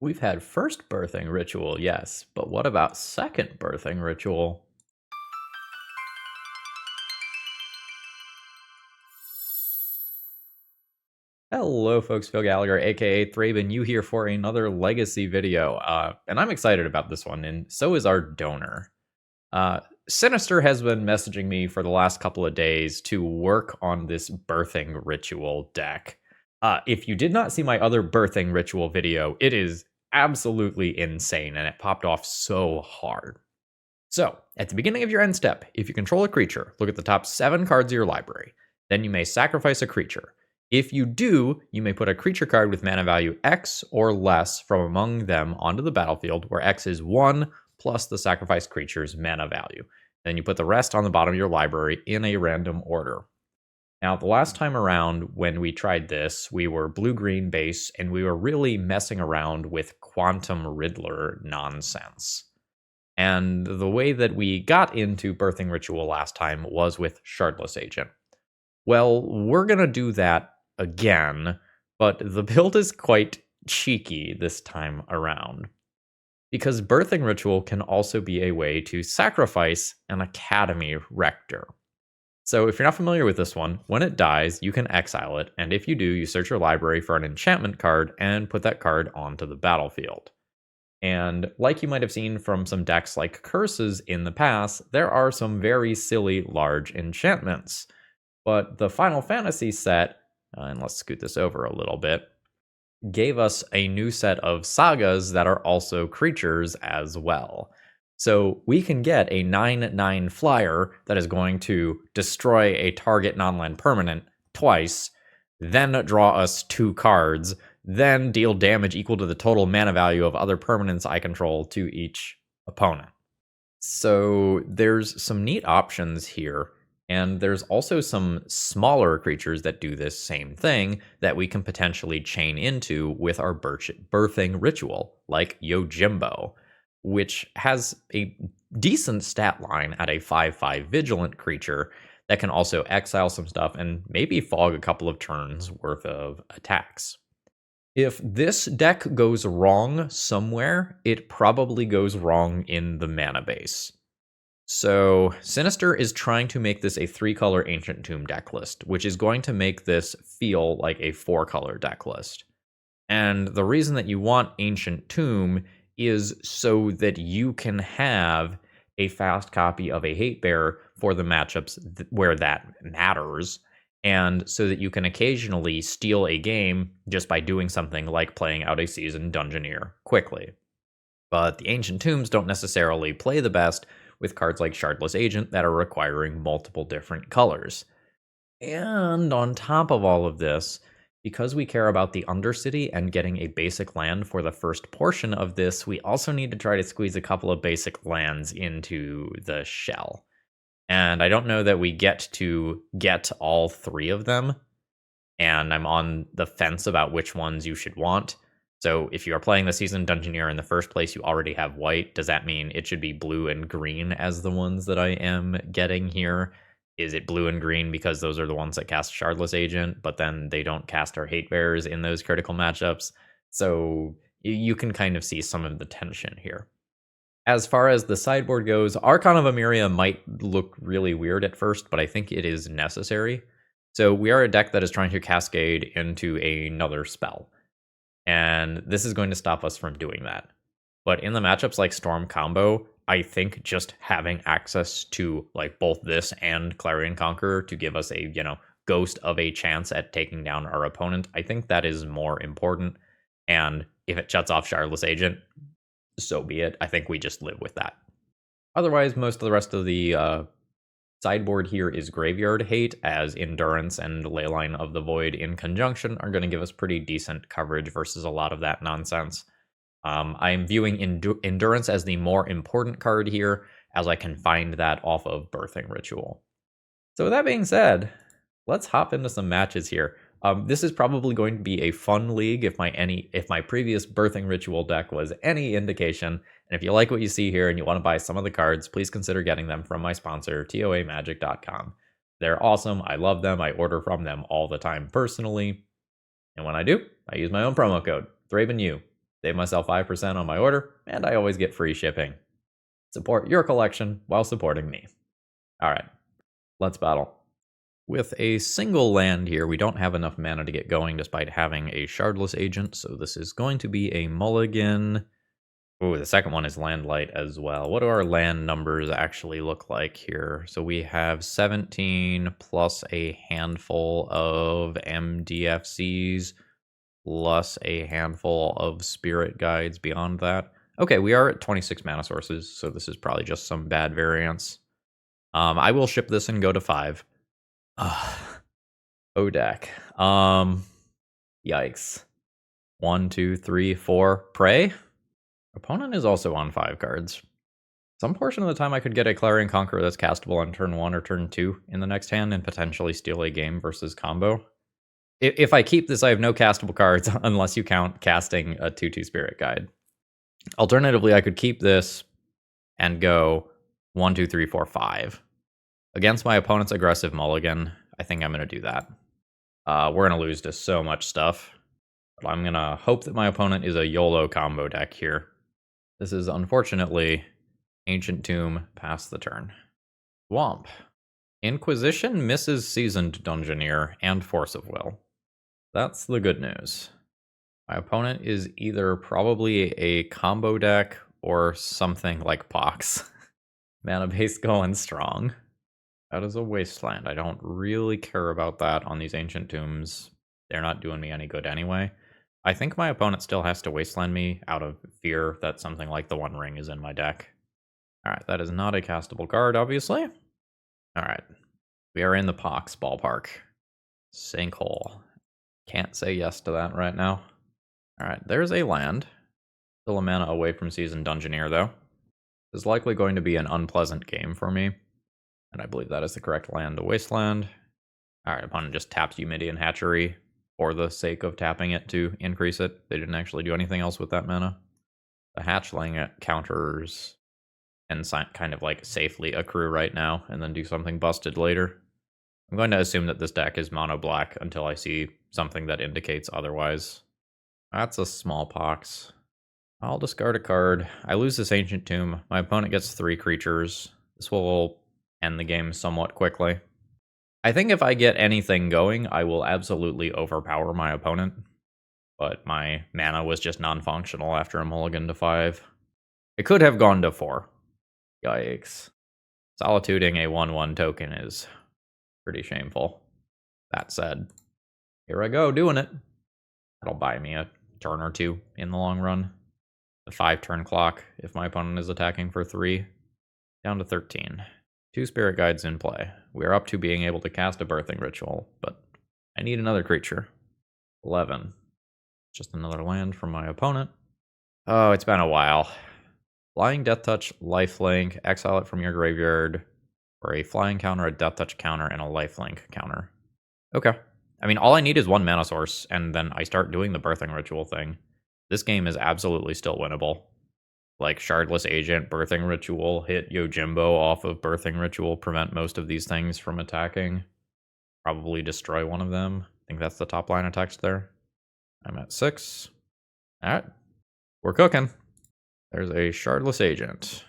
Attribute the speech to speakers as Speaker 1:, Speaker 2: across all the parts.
Speaker 1: We've had first birthing ritual, yes, but what about second birthing ritual? Hello, folks. Phil Gallagher, aka ThrabenU, here for another legacy video, and I'm excited about this one, and so is our donor. Uh, Sinister has been messaging me for the last couple of days to work on this birthing ritual deck. If you did not see my other birthing ritual video, it is absolutely insane, and it popped off so hard. So, at the beginning of your end step, if you control a creature, look at the top 7 cards of your library. Then you may sacrifice a creature. If you do, you may put a creature card with mana value X or less from among them onto the battlefield, where X is 1 plus the sacrificed creature's mana value. Then you put the rest on the bottom of your library in a random order. Now, the last time around when we tried this, we were blue-green base, and we were really messing around with Quantum Riddler nonsense. And the way that we got into Birthing Ritual last time was with Shardless Agent. Well, we're going to do that again, but the build is quite cheeky this time around. Because Birthing Ritual can also be a way to sacrifice an Academy Rector. So if you're not familiar with this one, when it dies, you can exile it, and if you do, you search your library for an enchantment card and put that card onto the battlefield. And like you might have seen from some decks like Curses in the past, there are some very silly large enchantments. But the Final Fantasy set, and let's scoot this over a little bit, gave us a new set of sagas that are also creatures as well. So we can get a 9/9 flyer that is going to destroy a target non-land permanent twice, then draw us 2 cards, then deal damage equal to the total mana value of other permanents I control to each opponent. So there's some neat options here, and there's also some smaller creatures that do this same thing that we can potentially chain into with our birthing ritual, like Yojimbo, which has a decent stat line at a 5/5 vigilant creature that can also exile some stuff and maybe fog a couple of turns worth of attacks. If this deck goes wrong somewhere, it probably goes wrong in the mana base. So, Sinister is trying to make this a 3-color Ancient Tomb deck list, which is going to make this feel like a 4-color deck list. And the reason that you want Ancient Tomb is so that you can have a fast copy of a Hate Bearer for the matchups where that matters, and so that you can occasionally steal a game just by doing something like playing out a Seasoned Dungeoneer quickly. But the Ancient Tombs don't necessarily play the best with cards like Shardless Agent that are requiring multiple different colors. And on top of all of this, because we care about the Undercity and getting a basic land for the first portion of this, we also need to try to squeeze a couple of basic lands into the shell. And I don't know that we get to get all 3 of them, and I'm on the fence about which ones you should want. So if you are playing the Seasoned Dungeoneer in the first place, you already have white. Does that mean it should be blue and green as the ones that I am getting here? Is it blue and green because those are the ones that cast Shardless Agent, but then they don't cast our Hate Bearers in those critical matchups? So you can kind of see some of the tension here. As far as the sideboard goes, Archon of Emeria might look really weird at first, but I think it is necessary. So we are a deck that is trying to cascade into another spell, and this is going to stop us from doing that. But in the matchups like Storm Combo, I think just having access to like both this and Clarion Conqueror to give us a, ghost of a chance at taking down our opponent, I think that is more important. And if it shuts off Shardless Agent, so be it. I think we just live with that. Otherwise, most of the rest of the sideboard here is Graveyard Hate, as Endurance and Leyline of the Void in conjunction are going to give us pretty decent coverage versus a lot of that nonsense. I'm viewing Endurance as the more important card here, as I can find that off of Birthing Ritual. So with that being said, let's hop into some matches here. This is probably going to be a fun league if my previous Birthing Ritual deck was any indication. And if you like what you see here and you want to buy some of the cards, please consider getting them from my sponsor, TOAmagic.com. They're awesome. I love them. I order from them all the time personally. And when I do, I use my own promo code, ThrabenU. Save myself 5% on my order, and I always get free shipping. Support your collection while supporting me. Alright, let's battle. With a single land here, we don't have enough mana to get going despite having a Shardless Agent, so this is going to be a mulligan. Ooh, the second one is land light as well. What do our land numbers actually look like here? So we have 17 plus a handful of MDFCs plus a handful of spirit guides beyond that. Okay, we are at 26 mana sources, so this is probably just some bad variance. I will ship this and go to 5. Odak. Yikes. 1, 2, 3, 4. Prey? Opponent is also on 5 cards. Some portion of the time I could get a Clarion Conqueror that's castable on turn 1 or turn 2 in the next hand and potentially steal a game versus combo. If I keep this, I have no castable cards unless you count casting a 2/2 Spirit Guide. Alternatively, I could keep this and go 1, 2, 3, 4, 5. Against my opponent's aggressive mulligan, I think I'm going to do that. We're going to lose to so much stuff. But I'm going to hope that my opponent is a YOLO combo deck here. This is unfortunately Ancient Tomb past the turn. Swamp. Inquisition misses Seasoned Dungeoneer and Force of Will. That's the good news. My opponent is either probably a combo deck or something like Pox. Mana base going strong. That is a wasteland. I don't really care about that on these Ancient Tombs. They're not doing me any good anyway. I think my opponent still has to wasteland me out of fear that something like the One Ring is in my deck. Alright, that is not a castable card, obviously. Alright, we are in the Pox ballpark. Sinkhole. Can't say yes to that right now. Alright, there's a land. Still a mana away from Seasoned Dungeoneer, though. This is likely going to be an unpleasant game for me. And I believe that is the correct land to wasteland. Alright, opponent just taps Eumidian Hatchery for the sake of tapping it to increase it. They didn't actually do anything else with that mana. The hatchling counters and kind of like safely accrue right now and then do something busted later. I'm going to assume that this deck is mono black until I see something that indicates otherwise. That's a Smallpox. I'll discard a card. I lose this Ancient Tomb. My opponent gets 3 creatures. This will end the game somewhat quickly. I think if I get anything going, I will absolutely overpower my opponent. But my mana was just non-functional after a mulligan to 5. It could have gone to 4. Yikes. Solituding a 1/1 token is pretty shameful. That said, here I go, doing it. That'll buy me a turn or 2 in the long run. The 5-turn clock, if my opponent is attacking for 3. Down to 13. 2 Spirit Guides in play. We are up to being able to cast a Birthing Ritual, but I need another creature. 11. Just another land from my opponent. Oh, it's been a while. Flying Death Touch, Lifelink, exile it from your graveyard, or a flying counter, a Death Touch counter, and a Lifelink counter. Okay. I mean, all I need is 1 mana source, and then I start doing the Birthing Ritual thing. This game is absolutely still winnable. Like Shardless Agent, Birthing Ritual, hit Yojimbo off of Birthing Ritual, prevent most of these things from attacking. Probably destroy one of them. I think that's the top line of text there. I'm at 6. Alright. We're cooking. There's a Shardless Agent.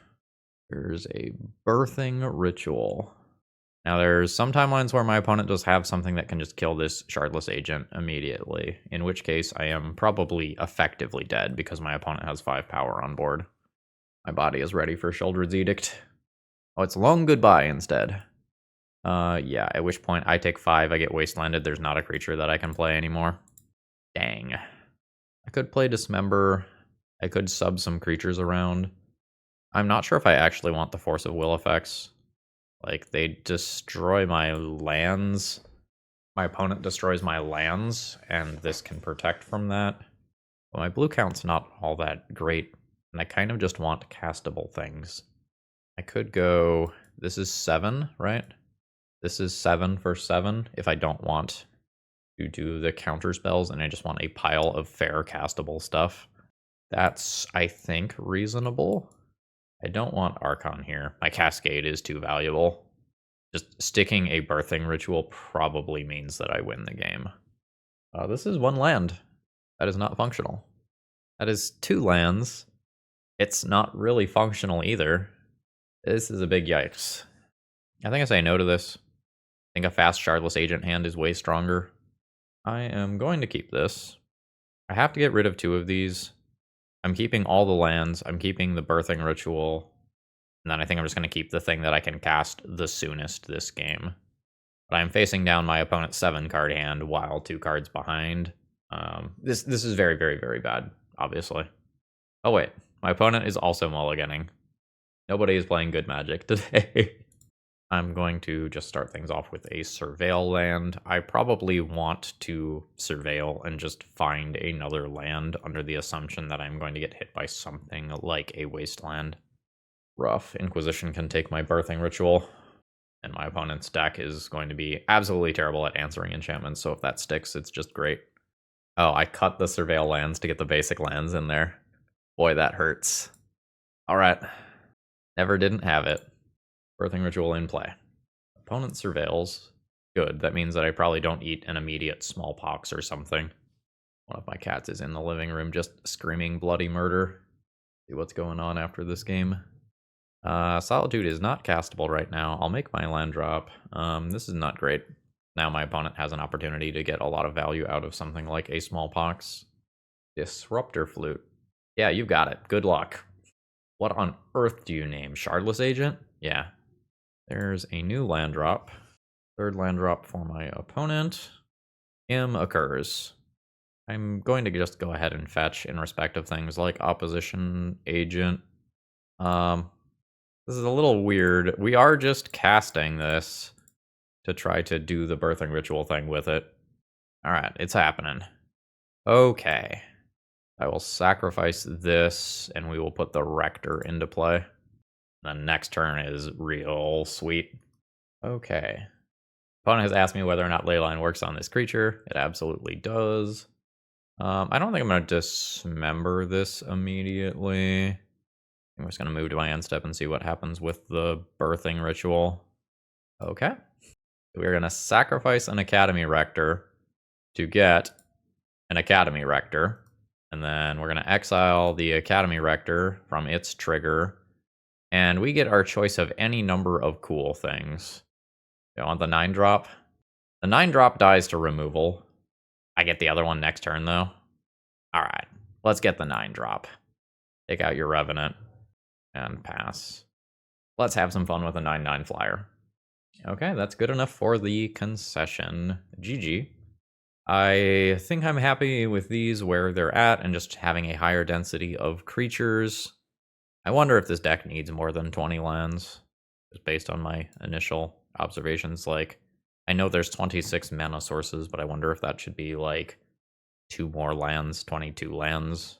Speaker 1: There's a Birthing Ritual. Now there's some timelines where my opponent does have something that can just kill this Shardless Agent immediately, in which case I am probably effectively dead because my opponent has 5 power on board. My body is ready for Sheoldred's Edict. Oh, it's Long Goodbye instead. Yeah, at which point I take 5, I get wastelanded, there's not a creature that I can play anymore. Dang. I could play Dismember, I could sub some creatures around. I'm not sure if I actually want the Force of Will effects. Like, they destroy my lands. My opponent destroys my lands, and this can protect from that. But my blue count's not all that great, and I kind of just want castable things. I could go... This is 7, right? This is 7 for 7 if I don't want to do the counter spells, and I just want a pile of fair castable stuff. That's, I think, reasonable. I don't want Archon here. My Cascade is too valuable. Just sticking a Birthing Ritual probably means that I win the game. This is 1 land. That is not functional. That is 2 lands. It's not really functional either. This is a big yikes. I think I say no to this. I think a fast Shardless Agent hand is way stronger. I am going to keep this. I have to get rid of 2 of these. I'm keeping all the lands. I'm keeping the Birthing Ritual. And then I think I'm just going to keep the thing that I can cast the soonest this game. But I'm facing down my opponent's 7-card hand while 2 cards behind. This is very, very, very bad, obviously. Oh wait, my opponent is also mulliganing. Nobody is playing good Magic today. I'm going to just start things off with a Surveil land. I probably want to Surveil and just find another land under the assumption that I'm going to get hit by something like a Wasteland. Rough. Inquisition can take my Birthing Ritual. And my opponent's deck is going to be absolutely terrible at answering enchantments, so if that sticks, it's just great. Oh, I cut the Surveil lands to get the basic lands in there. Boy, that hurts. Alright. Never didn't have it. Birthing Ritual in play. Opponent Surveils. Good. That means that I probably don't eat an immediate smallpox or something. One of my cats is in the living room just screaming bloody murder. See what's going on after this game. Solitude is not castable right now. I'll make my land drop. This is not great. Now my opponent has an opportunity to get a lot of value out of something like a smallpox. Disruptor Flute. Yeah, you got it. Good luck. What on earth do you name? Shardless Agent? Yeah. There's a new land drop. 3rd land drop for my opponent. Im occurs. I'm going to just go ahead and fetch in respect of things like Opposition Agent. This is a little weird. We are just casting this to try to do the Birthing Ritual thing with it. Alright, it's happening. Okay. I will sacrifice this, and we will put the Rector into play. The next turn is real sweet. Okay. Opponent has asked me whether or not Leyline works on this creature. It absolutely does. I don't think I'm going to dismember this immediately. I'm just going to move to my end step and see what happens with the Birthing Ritual. Okay. We're going to sacrifice an Academy Rector to get an Academy Rector. And then we're going to exile the Academy Rector from its trigger. And we get our choice of any number of cool things. You want the 9-drop? The 9-drop dies to removal. I get the other one next turn, though. Alright, let's get the 9-drop. Take out your Revenant. And pass. Let's have some fun with a 9/9 flyer. Okay, that's good enough for the concession. GG. I think I'm happy with these where they're at and just having a higher density of creatures. I wonder if this deck needs more than 20 lands, just based on my initial observations. Like, I know there's 26 mana sources, but I wonder if that should be like 2 more lands, 22 lands.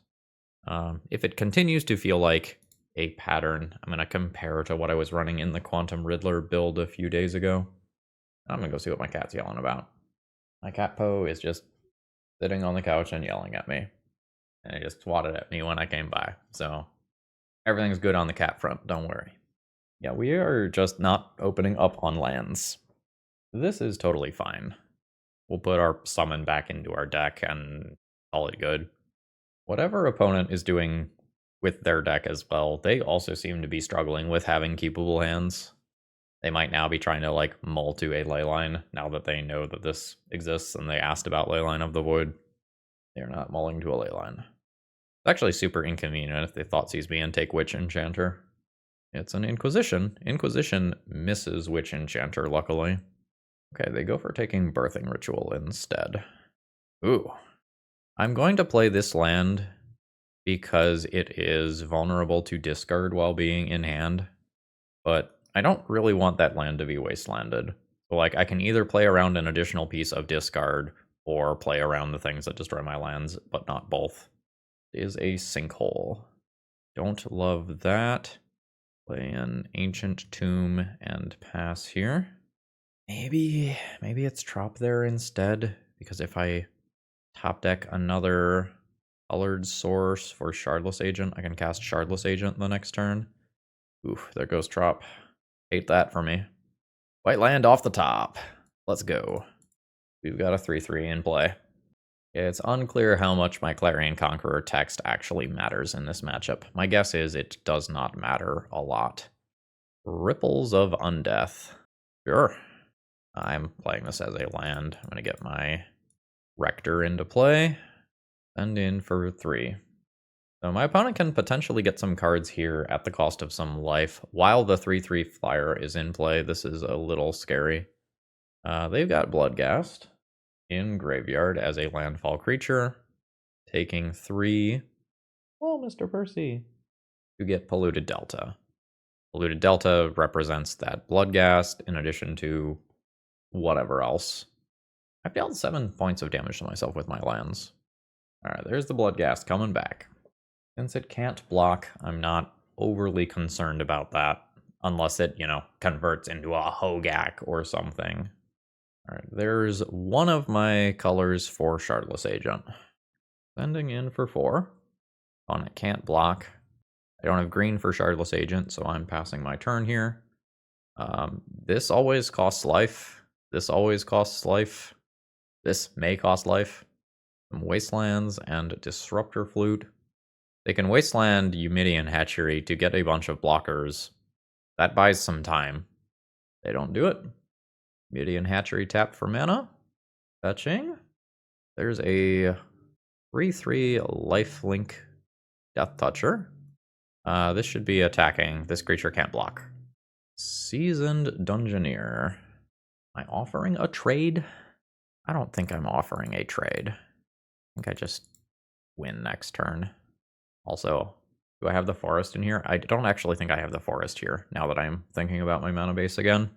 Speaker 1: If it continues to feel like a pattern, I'm going to compare to what I was running in the Quantum Riddler build a few days ago. I'm going to go see what my cat's yelling about. My cat Poe is just sitting on the couch and yelling at me. And he just swatted at me when I came by. So everything's good on the cat front, don't worry. Yeah, we are just not opening up on lands. This is totally fine. We'll put our summon back into our deck and call it good. Whatever opponent is doing with their deck as well, they also seem to be struggling with having keepable hands. They might now be trying to like mull to a Leyline now that they know that this exists and they asked about Leyline of the Void. They're not mulling to a Leyline. It's actually super inconvenient if they Thoughtseize me and take Witch Enchanter. It's an Inquisition. Inquisition misses Witch Enchanter, luckily. Okay, they go for taking Birthing Ritual instead. Ooh. I'm going to play this land because it is vulnerable to discard while being in hand, but I don't really want that land to be wastelanded. So like, I can either play around an additional piece of discard or play around the things that destroy my lands, but not both. It is a Sinkhole. Don't love that. Play an Ancient Tomb and pass here. Maybe it's Trop there instead, because if I top deck another colored source for Shardless Agent, I can cast Shardless Agent the next turn. Oof, there goes Trop. Hate that for me. White land off the top. Let's go. We've got a 3/3 in play. It's unclear how much my Clarion Conqueror text actually matters in this matchup. My guess is it does not matter a lot. Ripples of Undeath. Sure. I'm playing this as a land. I'm going to get my Rector into play. Send in for 3. So my opponent can potentially get some cards here at the cost of some life while the 3/3 flyer is in play. This is a little scary. They've got Bloodghast in graveyard as a landfall creature, taking 3. Oh, Mr. Percy. To get Polluted Delta. Polluted Delta represents that Bloodghast in addition to whatever else. I've dealt 7 points of damage to myself with my lands. Alright, there's the Bloodghast coming back. Since it can't block, I'm not overly concerned about that. Unless it, converts into a Hogak or something. Alright, there's one of my colors for Shardless Agent. Sending in for 4. Opponent can't block. I don't have green for Shardless Agent, so I'm passing my turn here. This always costs life. This always costs life. This may cost life. Some Wastelands and Disruptor Flute. They can Wasteland Eumidian Hatchery to get a bunch of blockers. That buys some time. They don't do it. Eumidian Hatchery tap for mana. Fetching. There's a 3/3 lifelink Death Toucher. This should be attacking. This creature can't block. Seasoned Dungeoneer. Am I offering a trade? I don't think I'm offering a trade. I think I just win next turn. Also, do I have the forest in here? I don't actually think I have the forest here, now that I'm thinking about my mana base again.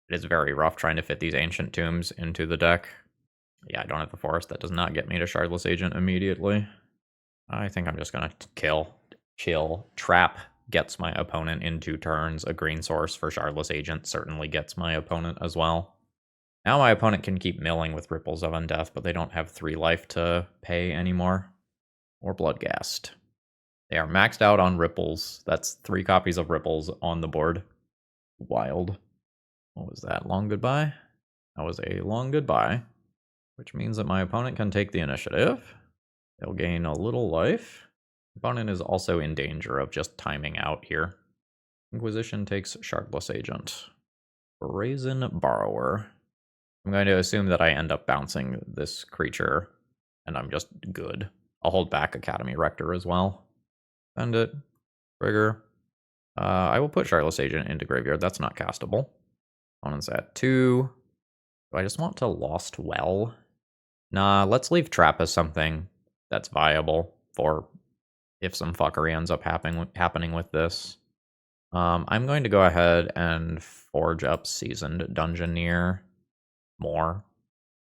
Speaker 1: It is very rough trying to fit these Ancient Tombs into the deck. Yeah, I don't have the forest. That does not get me to Shardless Agent immediately. I think I'm just gonna chill. Trap gets my opponent in 2 turns. A green source for Shardless Agent certainly gets my opponent as well. Now my opponent can keep milling with Ripples of Undeath, but they don't have 3 life to pay anymore. Or Bloodghast. They are maxed out on Ripples. That's 3 copies of Ripples on the board. Wild. What was that? Long goodbye? That was a long goodbye. Which means that my opponent can take the initiative. They'll gain a little life. Opponent is also in danger of just timing out here. Inquisition takes Shardless Agent. Brazen Borrower. I'm going to assume that I end up bouncing this creature, and I'm just good. I'll hold back Academy Rector as well. Send it. Trigger. I will put Shardless Agent into graveyard. That's not castable. Opponent's at 2. Do I just want to Lost Well? Nah, let's leave Trap as something that's viable for if some fuckery ends up happening with this. I'm going to go ahead and forge up Seasoned Dungeoneer more.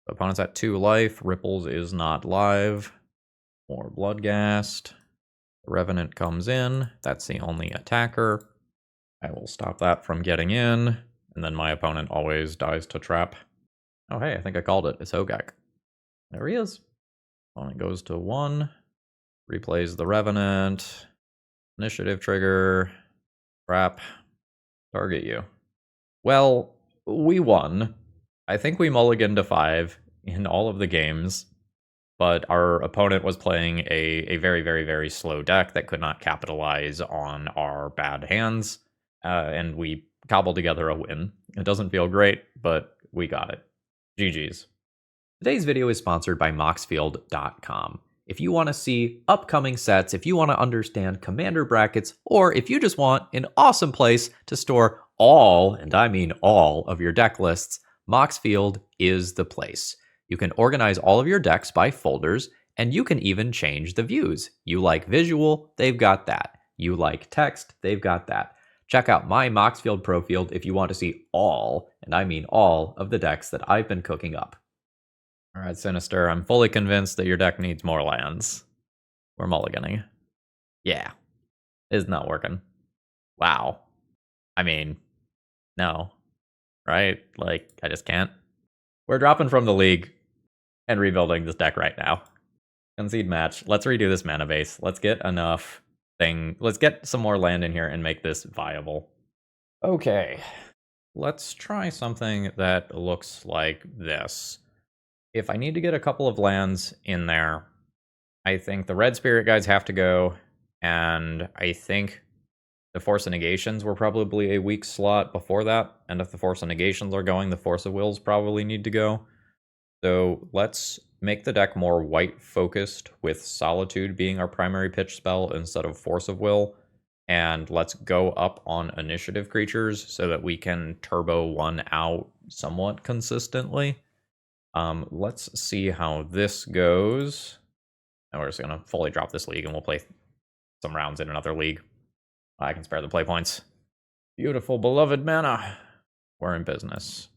Speaker 1: The opponent's at 2 life. Ripples is not live. More Bloodghast. The Revenant comes in. That's the only attacker. I will stop that from getting in. And then my opponent always dies to Trap. Oh, hey, I think I called it. It's Hogak. There he is. Opponent goes to 1. Replays the Revenant. Initiative trigger. Trap. Target you. Well, we won. I think we mulliganed to 5 in all of the games. But our opponent was playing a very, very, very slow deck that could not capitalize on our bad hands. And we cobbled together a win. It doesn't feel great, but we got it. GG's. Today's video is sponsored by Moxfield.com. If you want to see upcoming sets, if you want to understand commander brackets, or if you just want an awesome place to store all, and I mean all, of your deck lists, Moxfield is the place. You can organize all of your decks by folders, and you can even change the views. You like visual, they've got that. You like text, they've got that. Check out my Moxfield Pro Field if you want to see all, and I mean all, of the decks that I've been cooking up. Alright, Sinister, I'm fully convinced that your deck needs more lands. We're mulliganing. Yeah. It's not working. Wow. I mean, no. Right? Like, I just can't. We're dropping from the league and rebuilding this deck right now. Concede match. Let's redo this mana base. Let's get enough let's get some more land in here and make this viable. Okay. Let's try something that looks like this. If I need to get a couple of lands in there, I think the red spirit guides have to go, and I think the Force of Negations were probably a weak slot before that, and if the Force of Negations are going, the Force of Wills probably need to go. So let's make the deck more white-focused, with Solitude being our primary pitch spell instead of Force of Will, and let's go up on initiative creatures so that we can turbo one out somewhat consistently. Let's see how this goes. And we're just going to fully drop this league, and we'll play some rounds in another league. I can spare the play points. Beautiful, beloved mana. We're in business.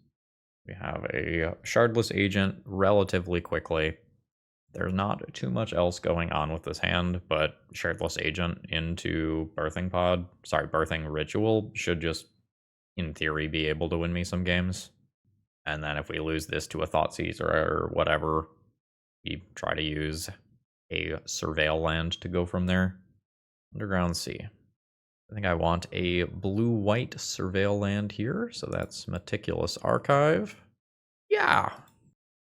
Speaker 1: We have a Shardless Agent relatively quickly. There's not too much else going on with this hand, but Shardless Agent into Birthing Ritual should just, in theory, be able to win me some games. And then if we lose this to a Thoughtseize or whatever, we try to use a Surveil land to go from there. Underground Sea. I think I want a blue-white Surveil land here, so that's Meticulous Archive. Yeah,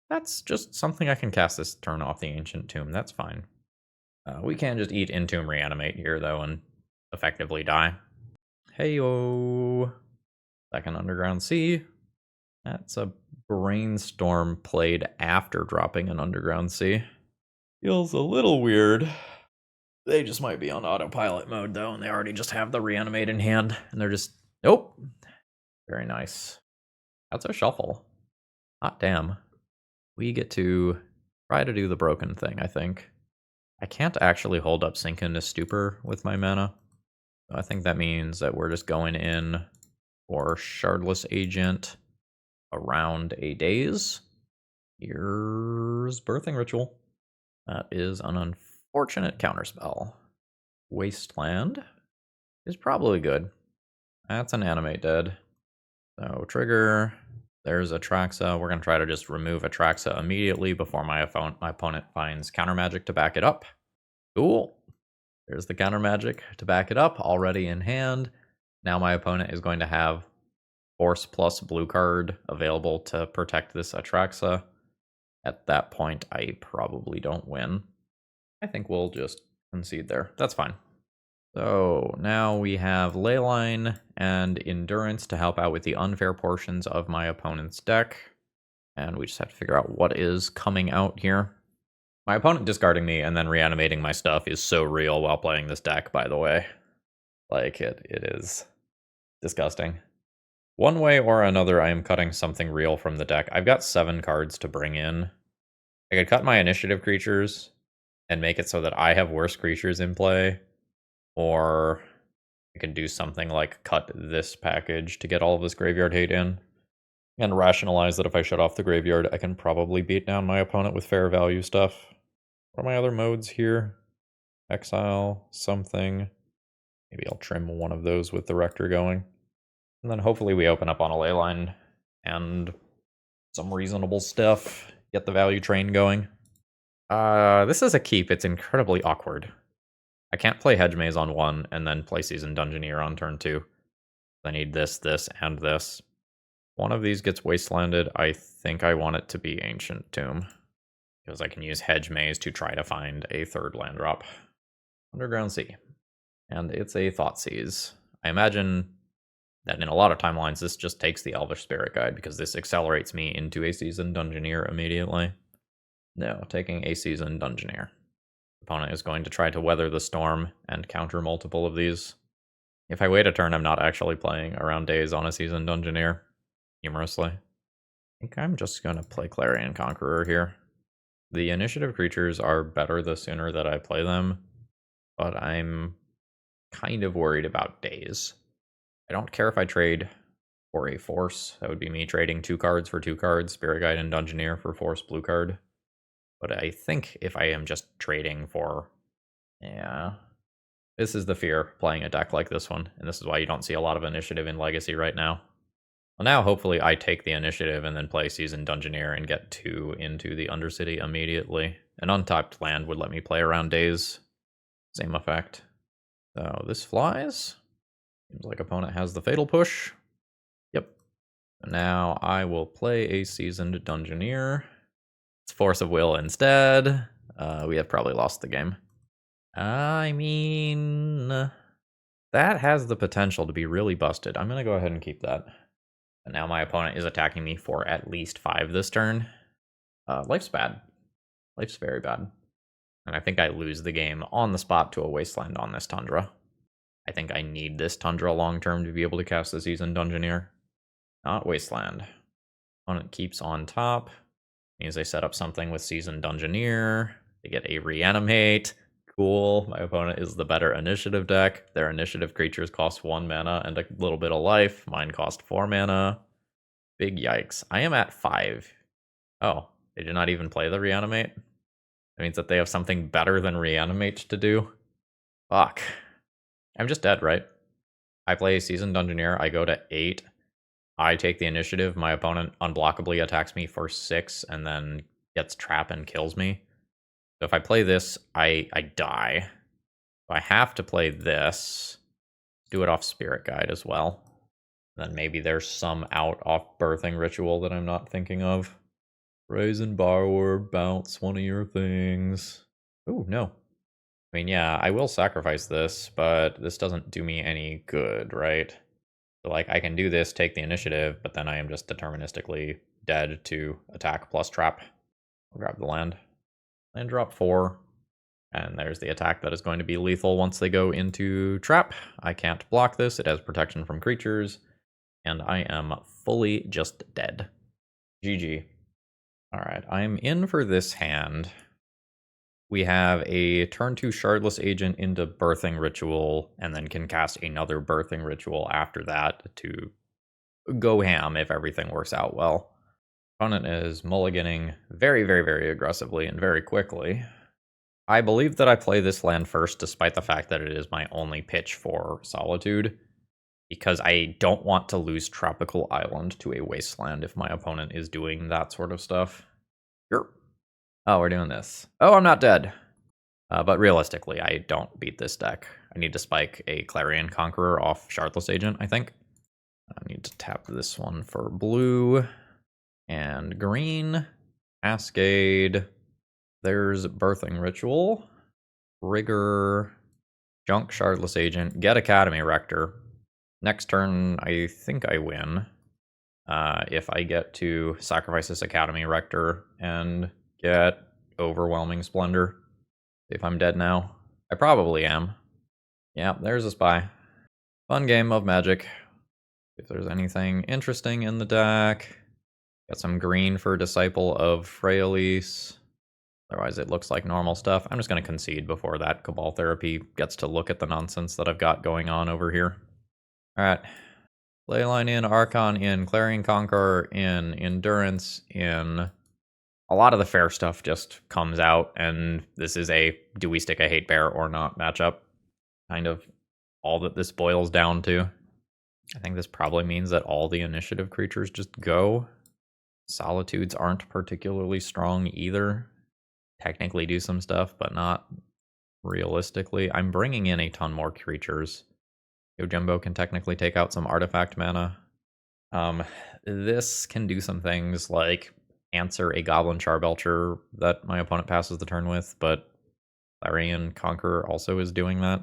Speaker 1: that's just something I can cast this turn off the Ancient Tomb. That's fine. We can just eat Entomb Reanimate here, though, and effectively die. Heyo! Second Underground Sea. That's a Brainstorm played after dropping an Underground Sea. Feels a little weird. They just might be on autopilot mode, though, and they already just have the Reanimate in hand, and they're just... Nope! Very nice. That's a shuffle. Hot damn. We get to try to do the broken thing, I think. I can't actually hold up Sink into Stupor with my mana. So I think that means that we're just going in for Shardless Agent around a daze. Here's Birthing Ritual. That is an unfortunate counterspell. Wasteland is probably good. That's an Animate Dead. So trigger, there's Atraxa. We're going to try to just remove Atraxa immediately before my opponent finds counter magic to back it up. Cool. There's the counter magic to back it up, already in hand. Now my opponent is going to have Force plus blue card available to protect this Atraxa. At that point, I probably don't win. I think we'll just concede there. That's fine. So now we have Leyline and Endurance to help out with the unfair portions of my opponent's deck. And we just have to figure out what is coming out here. My opponent discarding me and then reanimating my stuff is so real while playing this deck, by the way. Like, it is disgusting. One way or another, I am cutting something real from the deck. I've got 7 cards to bring in. I could cut my initiative creatures and make it so that I have worse creatures in play. Or I could do something like cut this package to get all of this graveyard hate in. And rationalize that if I shut off the graveyard, I can probably beat down my opponent with fair value stuff. What are my other modes here? Exile, something. Maybe I'll trim one of those with the Rector going. And then hopefully we open up on a Leyline and some reasonable stuff. Get the value train going. This is a keep. It's incredibly awkward. I can't play Hedge Maze on 1 and then play Seasoned Dungeoneer on turn 2. I need this, this, and this. One of these gets Wastelanded. I think I want it to be Ancient Tomb, because I can use Hedge Maze to try to find a third land drop. Underground Sea. And it's a Thoughtseize. I imagine that in a lot of timelines, this just takes the Elvish Spirit Guide, because this accelerates me into a Seasoned Dungeoneer immediately. No, taking a Seasoned Dungeoneer. Opponent is going to try to weather the storm and counter multiple of these. If I wait a turn, I'm not actually playing around days on a Seasoned Dungeoneer, humorously. I think I'm just going to play Clarion Conqueror here. The initiative creatures are better the sooner that I play them, but I'm kind of worried about days. I don't care if I trade for a Force. That would be me trading 2 cards for 2 cards, Spirit Guide and Dungeoneer for Force blue card. But I think if I am just trading for... Yeah. This is the fear playing a deck like this one, and this is why you don't see a lot of initiative in Legacy right now. Well, now hopefully I take the initiative and then play Seasoned Dungeoneer and get 2 into the Undercity immediately. An untapped land would let me play around days. Same effect. So this flies. Seems like opponent has the Fatal Push. Yep. Now I will play a Seasoned Dungeoneer. It's Force of Will instead. We have probably lost the game. I mean, that has the potential to be really busted. I'm going to go ahead and keep that. And now my opponent is attacking me for at least 5 this turn. Life's bad. Life's very bad. And I think I lose the game on the spot to a Wasteland on this Tundra. I think I need this Tundra long term to be able to cast the Seasoned Dungeoneer. Not Wasteland. Opponent keeps on top. Means they set up something with Seasoned Dungeoneer. They get a Reanimate. Cool. My opponent is the better initiative deck. Their initiative creatures cost 1 mana and a little bit of life. Mine cost 4 mana. Big yikes. I am at 5. Oh, they did not even play the Reanimate? That means that they have something better than Reanimate to do? Fuck. I'm just dead, right? I play Seasoned Dungeoneer. I go to 8. I take the initiative. My opponent unblockably attacks me for 6 and then gets trap and kills me. So if I play this, I die. So I have to play this. Do it off Spirit Guide as well. Then maybe there's some out off Birthing Ritual that I'm not thinking of. Brazen Borrower, bounce one of your things. Oh, no. I mean, yeah, I will sacrifice this, but this doesn't do me any good, right? So, like, I can do this, take the initiative, but then I am just deterministically dead to attack plus trap. I'll grab the land. Land drop 4. And there's the attack that is going to be lethal once they go into trap. I can't block this. It has protection from creatures. And I am fully just dead. GG. Alright, I'm in for this hand. We have a turn 2 Shardless Agent into Birthing Ritual, and then can cast another Birthing Ritual after that to go ham if everything works out well. Opponent is mulliganing very, very, very aggressively and very quickly. I believe that I play this land first, despite the fact that it is my only pitch for Solitude, because I don't want to lose Tropical Island to a Wasteland if my opponent is doing that sort of stuff. Sure. Oh, we're doing this. Oh, I'm not dead. But realistically, I don't beat this deck. I need to spike a Clarion Conqueror off Shardless Agent, I think. I need to tap this one for blue and green. Cascade. There's Birthing Ritual. Rigor. Junk Shardless Agent. Get Academy Rector. Next turn, I think I win. If I get to sacrifice this Academy Rector and get Overwhelming Splendor. If I'm dead now. I probably am. Yeah, there's a spy. Fun game of Magic. If there's anything interesting in the deck. Got some green for Disciple of Fraelis. Otherwise, it looks like normal stuff. I'm just going to concede before that Cabal Therapy gets to look at the nonsense that I've got going on over here. Alright. Leyline in, Archon in, Clarion Conqueror in, Endurance in. A lot of the fair stuff just comes out, and this is a do we stick a Hate Bear or not matchup. Kind of all that this boils down to. I think this probably means that all the initiative creatures just go. Solitudes aren't particularly strong either. Technically do some stuff, but not realistically. I'm bringing in a ton more creatures. Yojimbo can technically take out some artifact mana. This can do some things like answer a Goblin Charbelcher that my opponent passes the turn with, but Clarion Conqueror also is doing that.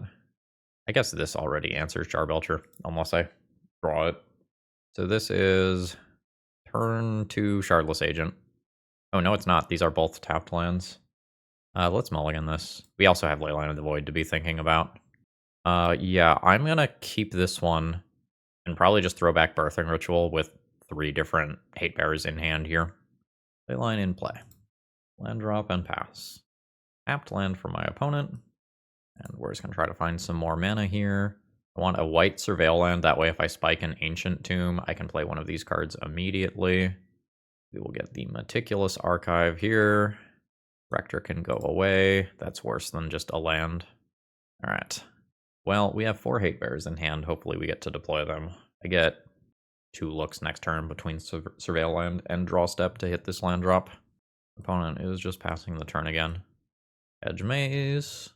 Speaker 1: I guess this already answers Charbelcher, unless I draw it. So this is turn 2 Shardless Agent. Oh, no, it's not. These are both tapped lands. Let's mulligan this. We also have Leyline of the Void to be thinking about. Yeah, I'm gonna keep this one and probably just throw back Birthing Ritual with 3 different Hate Bearers in hand here. Leyline in play. Land drop and pass. Tapped land for my opponent. And we're just gonna try to find some more mana here. I want a white Surveil land, that way if I spike an Ancient Tomb, I can play one of these cards immediately. We will get the Meticulous Archive here. Rector can go away. That's worse than just a land. Alright. Well, we have 4 Hate Bears in hand. Hopefully we get to deploy them. I get 2 looks next turn between Surveil land and Draw Step to hit this land drop. Opponent is just passing the turn again. Edge Maze.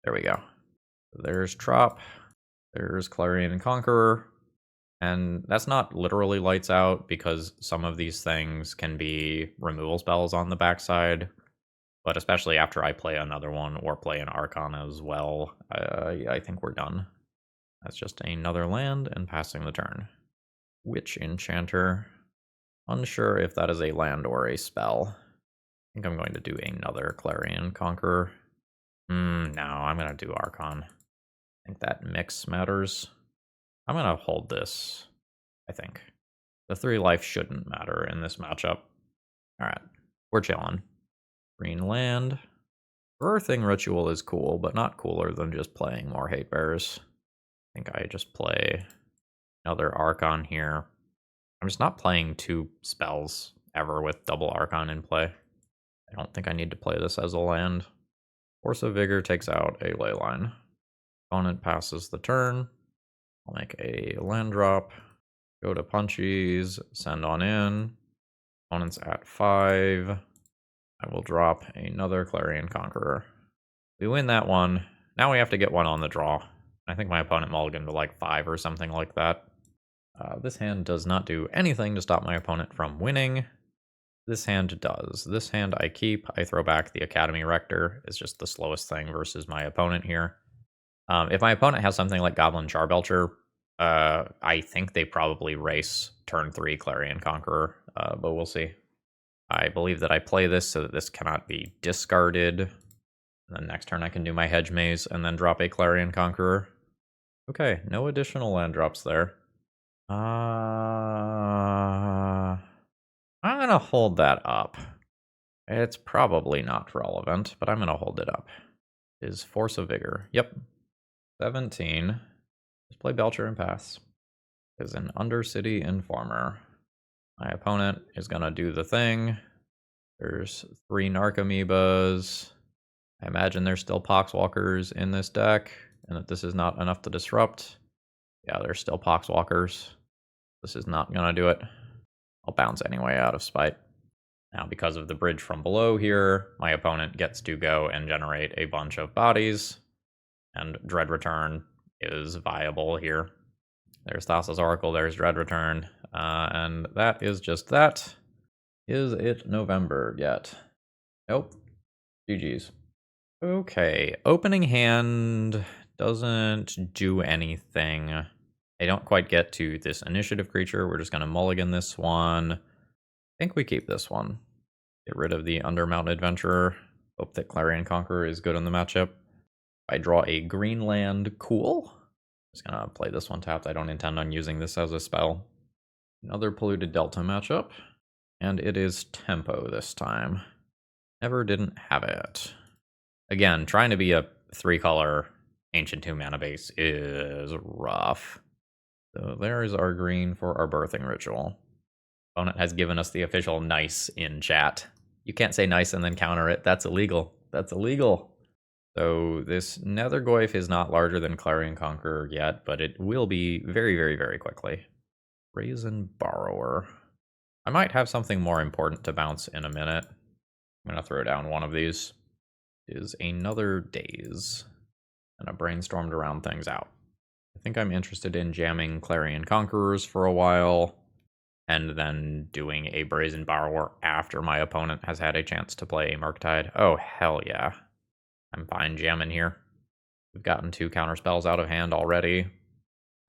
Speaker 1: There we go. There's Trop. There's Clarion Conqueror. And that's not literally lights out, because some of these things can be removal spells on the backside. But especially after I play another one or play an Archon as well, I think we're done. That's just another land and passing the turn. Witch Enchanter. Unsure if that is a land or a spell. I think I'm going to do another Clarion Conqueror. No, I'm going to do Archon. I think that mix matters. I'm going to hold this, I think. The 3 life shouldn't matter in this matchup. Alright, we're chilling. Green land. Birthing Ritual is cool, but not cooler than just playing more Hate Bears. I think I just play another Archon here. I'm just not playing 2 spells ever with double Archon in play. I don't think I need to play this as a land. Force of Vigor takes out a Leyline. Opponent passes the turn. I'll make a land drop. Go to punchies. Send on in. Opponent's at 5. I will drop another Clarion Conqueror. We win that one. Now we have to get one on the draw. I think my opponent mulliganed to like 5 or something like that. This hand does not do anything to stop my opponent from winning. This hand does. This hand I keep. I throw back the Academy Rector. It's just the slowest thing versus my opponent here. If my opponent has something like Goblin Charbelcher, I think they probably race turn 3 Clarion Conqueror, but we'll see. I believe that I play this so that this cannot be discarded. And then next turn I can do my Hedge Maze and then drop a Clarion Conqueror. Okay, no additional land drops there. I'm gonna hold that up. It's probably not relevant, but I'm gonna hold it up. Is Force of Vigor. Yep. 17. Just play Belcher and pass. Is an Undercity Informer. My opponent is gonna do the thing. There's 3 Narcomoebas. I imagine there's still Poxwalkers in this deck, and that this is not enough to disrupt. Yeah, there's still Poxwalkers. This is not gonna do it. I'll bounce anyway out of spite. Now, because of the bridge from below here, my opponent gets to go and generate a bunch of bodies, and Dread Return is viable here. There's Thassa's Oracle, there's Dread Return, and that is just that. Is it November yet? Nope. GG's. Okay, opening hand doesn't do anything. I don't quite get to this initiative creature. We're just going to mulligan this one. I think we keep this one. Get rid of the Undermount Adventurer. Hope that Clarion Conqueror is good in the matchup. I draw a green land, cool. Just going to play this one tapped. I don't intend on using this as a spell. Another Polluted Delta matchup. And it is Tempo this time. Never didn't have it. Again, trying to be a 3-color Ancient 2-mana base is rough. So there's our green for our Birthing Ritual. Opponent has given us the official nice in chat. You can't say nice and then counter it. That's illegal. That's illegal. So this Nethergoyf is not larger than Clarion Conqueror yet, but it will be very, very, very quickly. Brazen Borrower. I might have something more important to bounce in a minute. I'm going to throw down one of these. Is another Daze. And I brainstormed around things out. I think I'm interested in jamming Clarion Conquerors for a while, and then doing a Brazen Borrower after my opponent has had a chance to play a Murktide. Oh, hell yeah. I'm fine jamming here. We've gotten 2 counterspells out of hand already.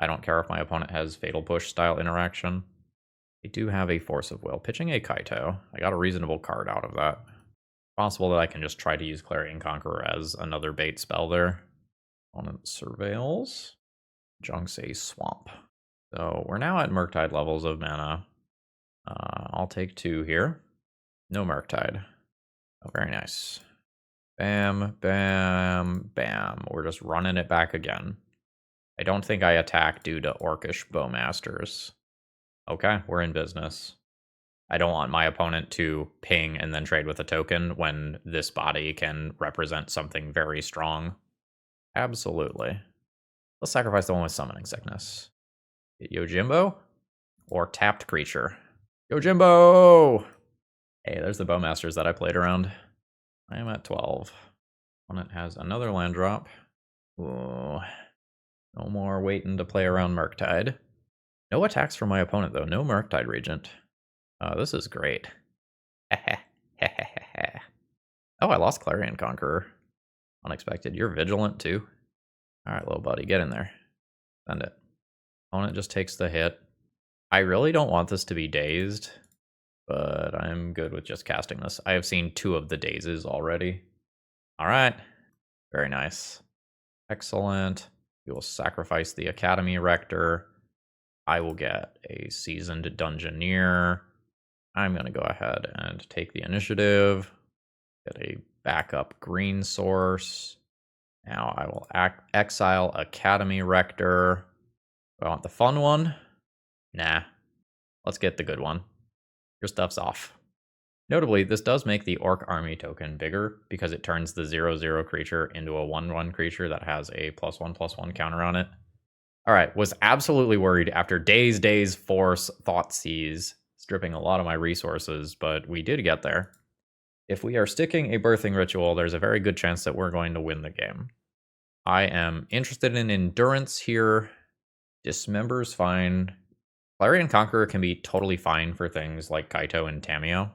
Speaker 1: I don't care if my opponent has Fatal Push style interaction. They do have a Force of Will. Pitching a Kaito. I got a reasonable card out of that. Possible that I can just try to use Clarion Conqueror as another bait spell there. Opponent surveils. Junks a Swamp. So we're now at Murktide levels of mana. I'll take 2 here. No Murktide. Oh, very nice. Bam, bam, bam. We're just running it back again. I don't think I attack due to Orcish Bowmasters. Okay, we're in business. I don't want my opponent to ping and then trade with a token when this body can represent something very strong. Absolutely. Let's sacrifice the one with Summoning Sickness. Yojimbo? Or Tapped Creature. Yojimbo! Hey, there's the Bowmasters that I played around. I am at 12. Opponent has another land drop. Ooh. No more waiting to play around Murktide. No attacks from my opponent, though. No Murktide Regent. This is great. Oh, I lost Clarion Conqueror. Unexpected. You're vigilant, too. All right, little buddy, get in there. Send it. Opponent just takes the hit. I really don't want this to be dazed, but I'm good with just casting this. I have seen 2 of the dazes already. All right. Very nice. Excellent. We will sacrifice the Academy Rector. I will get a Seasoned Dungeoneer. I'm going to go ahead and take the initiative. Get a backup green source. Now I will exile Academy Rector. Do I want the fun one? Nah. Let's get the good one. Your stuff's off. Notably, this does make the Orc Army token bigger because it turns the 0/0 creature into a 1/1 creature that has a +1/+1 counter on it. Alright, was absolutely worried after days, Force, Thoughtseize, stripping a lot of my resources, but we did get there. If we are sticking a Birthing Ritual, there's a very good chance that we're going to win the game. I am interested in Endurance here. Dismember's fine. Clarion Conqueror can be totally fine for things like Kaito and Tamiyo.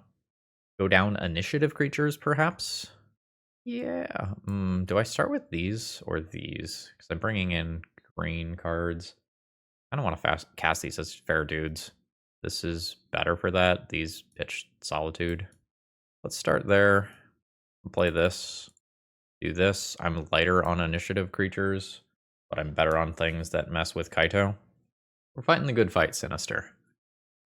Speaker 1: Go down initiative creatures, perhaps? Yeah. Do I start with these or these? Because I'm bringing in green cards. I don't want to cast these as fair dudes. This is better for that. These pitch Solitude. Let's start there. Play this. Do this. I'm lighter on initiative creatures, but I'm better on things that mess with Kaito. We're fighting the good fight, Sinister.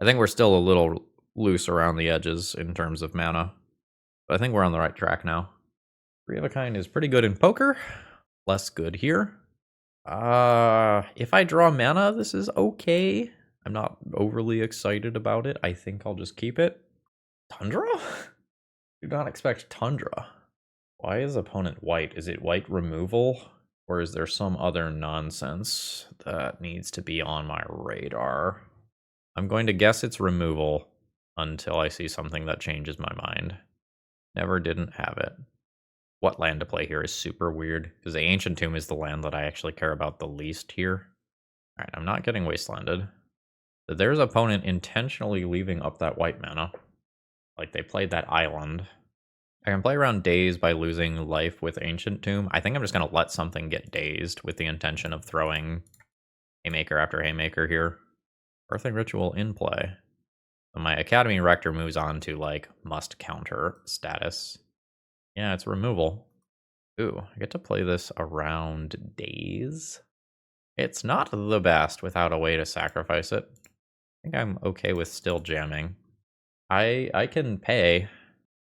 Speaker 1: I think we're still a little loose around the edges in terms of mana, but I think we're on the right track now. 3 of a Kind is pretty good in poker. Less good here. If I draw mana, this is okay. I'm not overly excited about it. I think I'll just keep it. Tundra? Do not expect Tundra. Why is opponent white? Is it white removal? Or is there some other nonsense that needs to be on my radar? I'm going to guess it's removal until I see something that changes my mind. Never didn't have it. What land to play here is super weird, because the Ancient Tomb is the land that I actually care about the least here. Alright, I'm not getting wastelanded. So there's opponent intentionally leaving up that white mana. Like they played that island. I can play around Daze by losing life with Ancient Tomb. I think I'm just going to let something get dazed with the intention of throwing Haymaker after Haymaker here. Birthing Ritual in play. So my Academy Rector moves on to, like, must counter status. Yeah, it's removal. Ooh, I get to play this around Daze. It's not the best without a way to sacrifice it. I think I'm okay with still jamming. I can pay,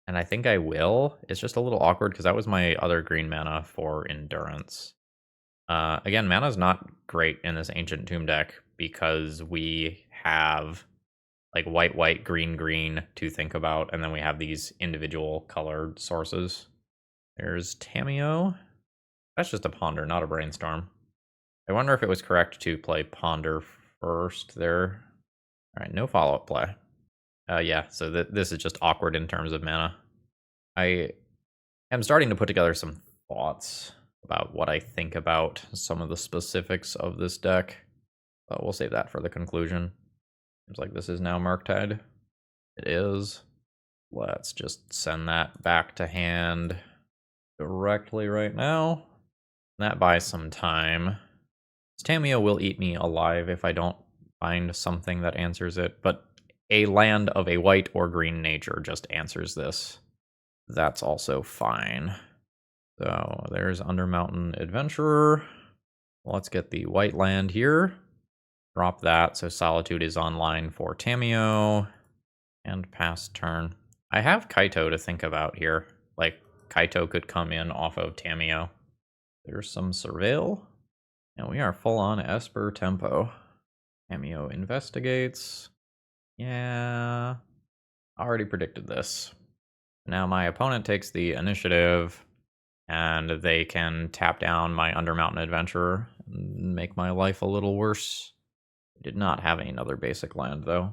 Speaker 1: and I think I will. It's just a little awkward because that was my other green mana for Endurance. Again, mana's not great in this Ancient Tomb deck because we have like white, green to think about, and then we have these individual colored sources. There's Tamiyo. That's just a Ponder, not a Brainstorm. I wonder if it was correct to play Ponder first there. All right, no follow-up play. Yeah, so this is just awkward in terms of mana. I am starting to put together some thoughts about what I think about some of the specifics of this deck, but we'll save that for the conclusion. Seems like this is now Murktide. It is. Let's just send that back to hand directly right now. That buys some time. Tamiyo will eat me alive if I don't find something that answers it, but a land of a white or green nature just answers this. That's also fine. So there's Undermountain Adventurer. Let's get the white land here. Drop that so Solitude is online for Tamiyo. And pass turn. I have Kaito to think about here. Like, Kaito could come in off of Tamiyo. There's some Surveil. And we are full on Esper tempo. Tamiyo investigates. Yeah. Already predicted this. Now my opponent takes the initiative, and they can tap down my Undermountain Adventurer and make my life a little worse. I did not have another basic land, though.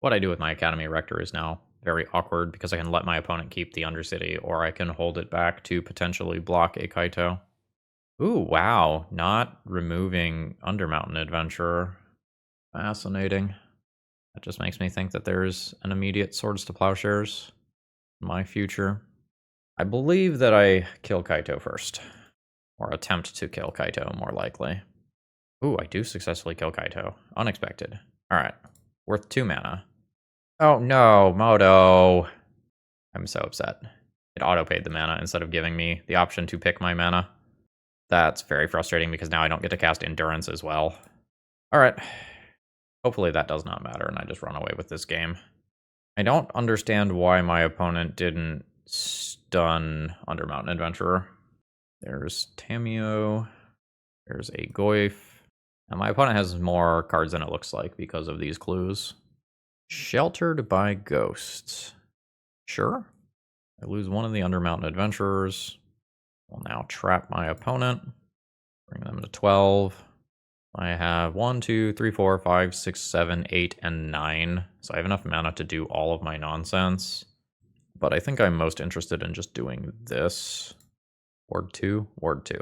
Speaker 1: What I do with my Academy Rector is now very awkward, because I can let my opponent keep the Undercity, or I can hold it back to potentially block a Kaito. Ooh, wow. Not removing Undermountain Adventurer. Fascinating. That just makes me think that there's an immediate Swords to Plowshares in my future. I believe that I kill Kaito first. Or attempt to kill Kaito, more likely. Ooh, I do successfully kill Kaito. Unexpected. Alright. Worth 2 mana. Oh no, Moto! I'm so upset. It auto-paid the mana instead of giving me the option to pick my mana. That's very frustrating because now I don't get to cast Endurance as well. Alright. Hopefully that does not matter and I just run away with this game. I don't understand why my opponent didn't stun Undermountain Adventurer. There's Tamiyo. There's a Goyf. And my opponent has more cards than it looks like because of these clues. Sheltered by Ghosts. Sure. I lose one of the Undermountain Adventurers. Will now trap my opponent. Bring them to 12. I have 1, 2, 3, 4, 5, 6, 7, 8, and 9. So I have enough mana to do all of my nonsense. But I think I'm most interested in just doing this. Ward 2, Ward 2.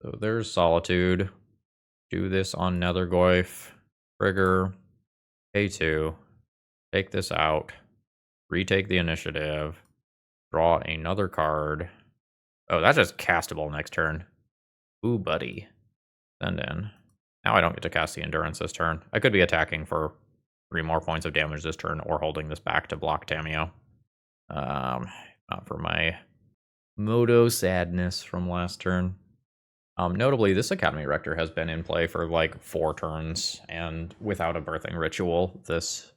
Speaker 1: So there's Solitude. Do this on Nethergoyf. Trigger. A2. Take this out. Retake the initiative. Draw another card. Oh, that's just castable next turn. Ooh, buddy. Send in. Now I don't get to cast the Endurance this turn. I could be attacking for 3 more points of damage this turn or holding this back to block Tamiyo. Not for my Moto sadness from last turn. Notably, this Academy Rector has been in play for like 4 turns, and without a Birthing Ritual, this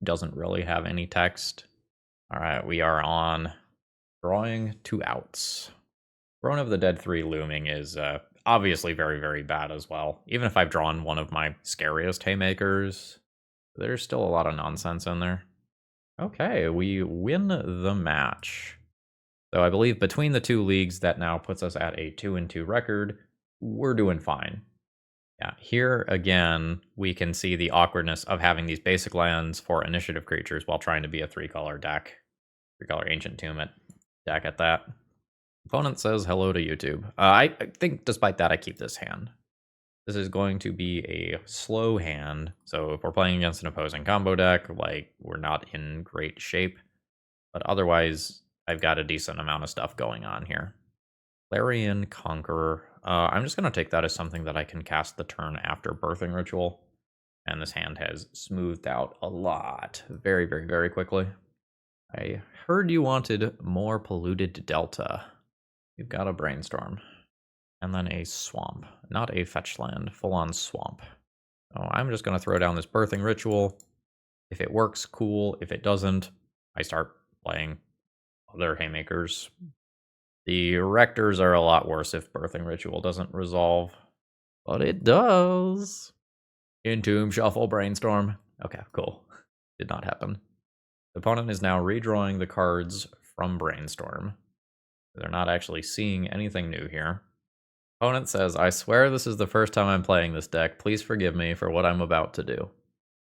Speaker 1: doesn't really have any text. Alright, we are on drawing 2 outs. Throne of the Dead 3 looming is obviously very, very bad as well. Even if I've drawn one of my scariest Haymakers, there's still a lot of nonsense in there. Okay, we win the match. So I believe between the 2 leagues, that now puts us at a 2-2 record. We're doing fine. Yeah, here again, we can see the awkwardness of having these basic lands for initiative creatures while trying to be a 3-color deck. 3-color Ancient Tomb deck at that. Opponent says hello to YouTube. I think despite that, I keep this hand. This is going to be a slow hand, so if we're playing against an opposing combo deck, like, we're not in great shape. But otherwise, I've got a decent amount of stuff going on here. Clarion Conqueror. I'm just going to take that as something that I can cast the turn after Birthing Ritual. And this hand has smoothed out a lot very, very, very quickly. I heard you wanted more Polluted Delta. You've got a Brainstorm. And then a Swamp. Not a fetch land, full-on Swamp. So I'm just going to throw down this Birthing Ritual. If it works, cool. If it doesn't, I start playing other Haymakers. The Rectors are a lot worse if Birthing Ritual doesn't resolve. But it does. Entomb, Shuffle, Brainstorm. Okay, cool. Did not happen. The opponent is now redrawing the cards from Brainstorm. They're not actually seeing anything new here. Opponent says, I swear this is the first time I'm playing this deck. Please forgive me for what I'm about to do.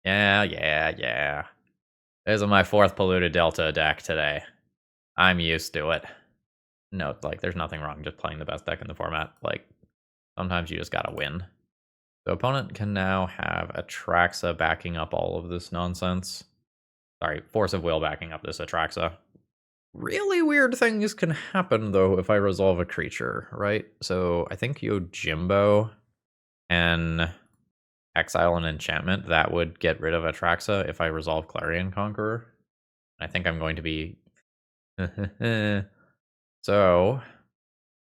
Speaker 1: Yeah. This is my 4th Polluted Delta deck today. I'm used to it. No, like, there's nothing wrong just playing the best deck in the format. Like, sometimes you just gotta win. The opponent can now have Atraxa backing up all of this nonsense. Sorry, Force of Will backing up this Atraxa. Really weird things can happen, though, if I resolve a creature, right? So I think Yojimbo and exile an enchantment. That would get rid of Atraxa if I resolve Clarion Conqueror. I think I'm going to be... So,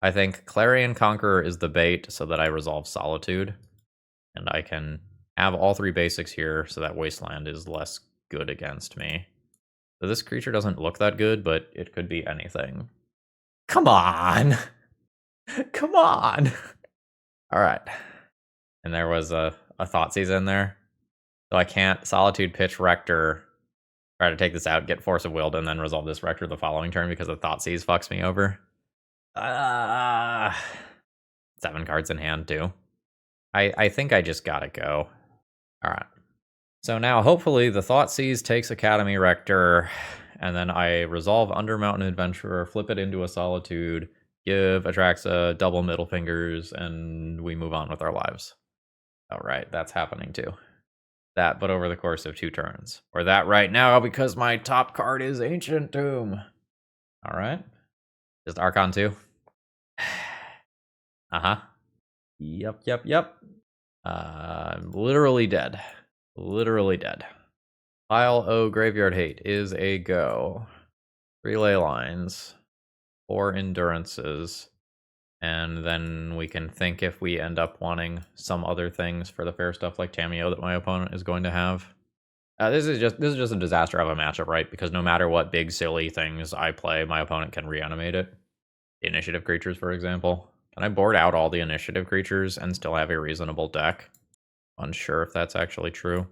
Speaker 1: I think Clarion Conqueror is the bait so that I resolve Solitude. And I can have all 3 basics here so that Wasteland is less good against me. So this creature doesn't look that good, but it could be anything. Come on! Come on! Alright. And there was a Thoughtseize in there. So I can't Solitude Pitch Rector, try to take this out, get Force of Willed, and then resolve this Rector the following turn because the Thoughtseize fucks me over. 7 cards in hand, too. I think I just gotta go. Alright. So now, hopefully, the Thoughtseize takes Academy Rector, and then I resolve Undermountain Adventurer, flip it into a Solitude, give Atraxa double middle fingers, and we move on with our lives. Alright, that's happening too. That, but over the course of 2 turns. Or that right now because my top card is Ancient Tomb. Alright. Just Archon 2. Uh-huh. Yep. I'm literally dead. Literally dead. Pile O Graveyard Hate is a go. 3 ley lines. 4 endurances. And then we can think if we end up wanting some other things for the fair stuff like Tamiyo that my opponent is going to have. This is just a disaster of a matchup, right? Because no matter what big silly things I play, my opponent can reanimate it. Initiative creatures, for example. Can I board out all the initiative creatures and still have a reasonable deck? Unsure if that's actually true.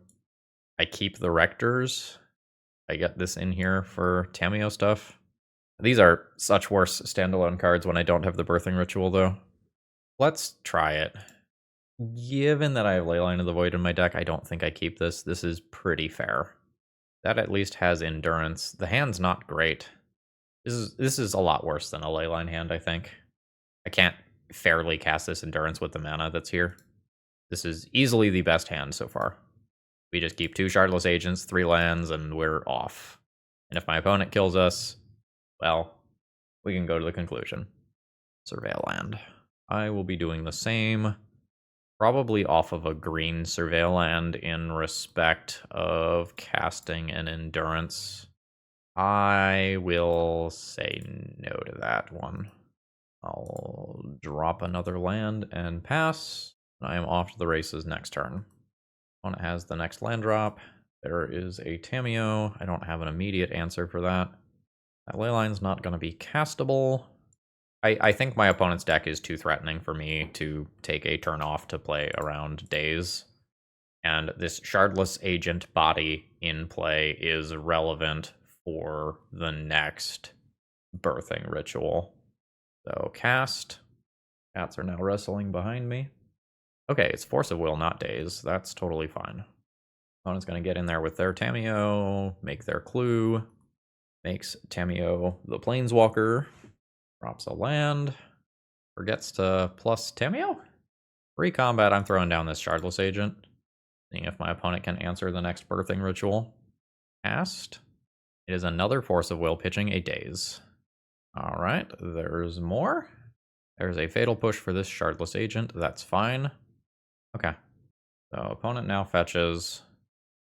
Speaker 1: I keep the Rectors. I get this in here for Tamiyo stuff. These are such worse standalone cards when I don't have the Birthing Ritual, though. Let's try it. Given that I have Leyline of the Void in my deck, I don't think I keep this. This is pretty fair. That at least has Endurance. The hand's not great. This is a lot worse than a Leyline hand, I think. I can't fairly cast this Endurance with the mana that's here. This is easily the best hand so far. We just keep 2 Shardless Agents, 3 lands, and we're off. And if my opponent kills us, well, we can go to the conclusion. Surveil land. I will be doing the same. Probably off of a green Surveil land in respect of casting an Endurance. I will say no to that one. I'll drop another land and pass. I am off to the races next turn. Opponent has the next land drop. There is a Tamiyo. I don't have an immediate answer for that. That Leyline's not going to be castable. I think my opponent's deck is too threatening for me to take a turn off to play around Days. And this Shardless Agent body in play is relevant for the next Birthing Ritual. So cast. Cats are now wrestling behind me. Okay, it's Force of Will, not Days. That's totally fine. Opponent's going to get in there with their Tamiyo, make their clue. Makes Tamiyo the Planeswalker. Drops a land. Forgets to plus Tamiyo? Free combat, I'm throwing down this Shardless Agent. Seeing if my opponent can answer the next Birthing Ritual. Cast. It is another Force of Will pitching a Daze. Alright, there's more. There's a Fatal Push for this Shardless Agent. That's fine. Okay. So opponent now fetches.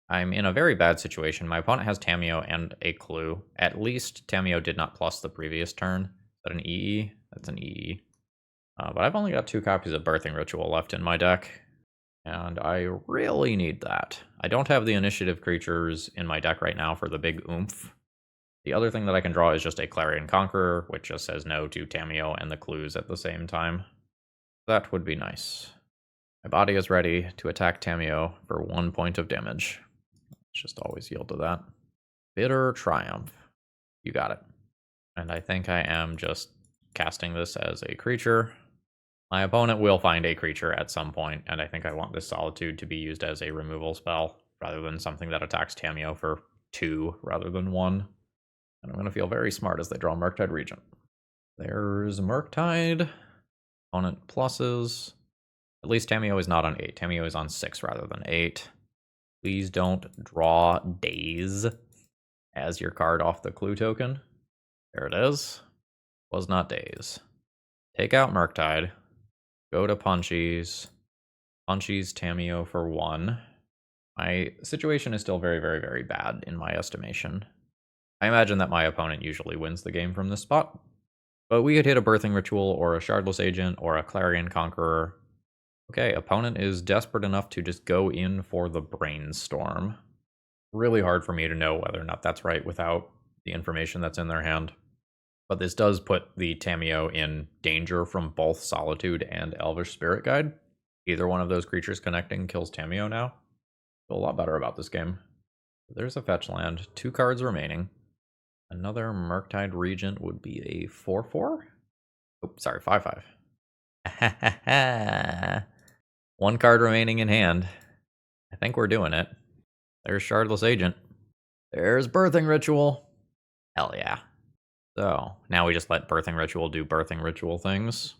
Speaker 1: I'm in a very bad situation. My opponent has Tamiyo and a clue. At least Tamiyo did not plus the previous turn. Is that an EE? That's an EE. But I've only got 2 copies of Birthing Ritual left in my deck. And I really need that. I don't have the initiative creatures in my deck right now for the big oomph. The other thing that I can draw is just a Clarion Conqueror, which just says no to Tamiyo and the clues at the same time. That would be nice. My body is ready to attack Tamiyo for 1 point of damage. Just always yield to that. Bitter Triumph. You got it. And I think I am just casting this as a creature. My opponent will find a creature at some point, and I think I want this Solitude to be used as a removal spell, rather than something that attacks Tamiyo for 2 rather than 1. And I'm going to feel very smart as they draw Murktide Regent. There's Murktide. Opponent pluses. At least Tamiyo is not on 8. Tamiyo is on 6 rather than 8. Please don't draw Daze as your card off the clue token. There it is. Was not Daze. Take out Murktide. Go to Punchies. Punchies Tamiyo for 1. My situation is still very, very, very bad in my estimation. I imagine that my opponent usually wins the game from this spot. But we could hit a Birthing Ritual or a Shardless Agent or a Clarion Conqueror. Okay, opponent is desperate enough to just go in for the Brainstorm. Really hard for me to know whether or not that's right without the information that's in their hand. But this does put the Tamiyo in danger from both Solitude and Elvish Spirit Guide. Either one of those creatures connecting kills Tamiyo now. Feel a lot better about this game. There's a fetch land. 2 cards remaining. Another Murktide Regent would be a 4/4? Oh, sorry, 5/5. 1 card remaining in hand. I think we're doing it. There's Shardless Agent. There's Birthing Ritual. Hell yeah. So, now we just let Birthing Ritual do Birthing Ritual things.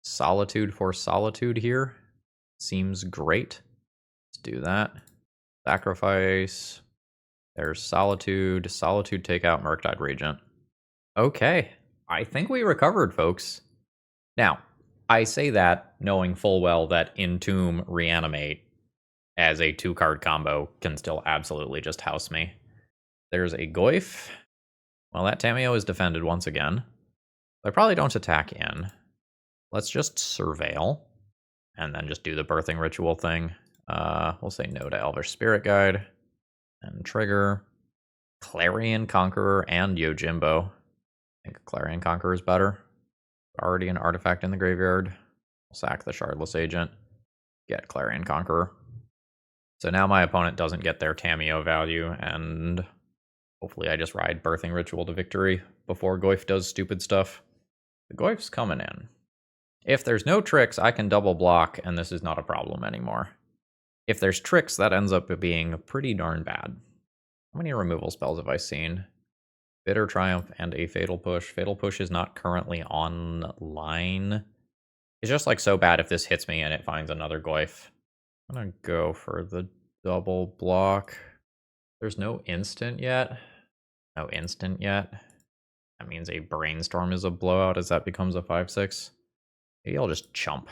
Speaker 1: Solitude for Solitude here. Seems great. Let's do that. Sacrifice. There's Solitude. Solitude take out Murktide Regent. Okay. I think we recovered, folks. Now, I say that knowing full well that Entomb Reanimate as a 2-card combo can still absolutely just house me. There's a Goyf. Well, that Tamiyo is defended once again. I probably don't attack in. Let's just surveil. And then just do the birthing ritual thing. We'll say no to Elvish Spirit Guide. And trigger. Clarion Conqueror and Yojimbo. I think Clarion Conqueror is better. Already an artifact in the graveyard. Sack the Shardless Agent. Get Clarion Conqueror. So now my opponent doesn't get their Tamiyo value, and hopefully I just ride Birthing Ritual to victory before Goyf does stupid stuff. The Goyf's coming in. If there's no tricks, I can double block, and this is not a problem anymore. If there's tricks, that ends up being pretty darn bad. How many removal spells have I seen? Bitter Triumph and a Fatal Push. Fatal Push is not currently online. It's just like so bad if this hits me and it finds another Goyf. I'm gonna go for the double block. There's no instant yet. No instant yet. That means a Brainstorm is a blowout as that becomes a 5/6. Maybe I'll just chump.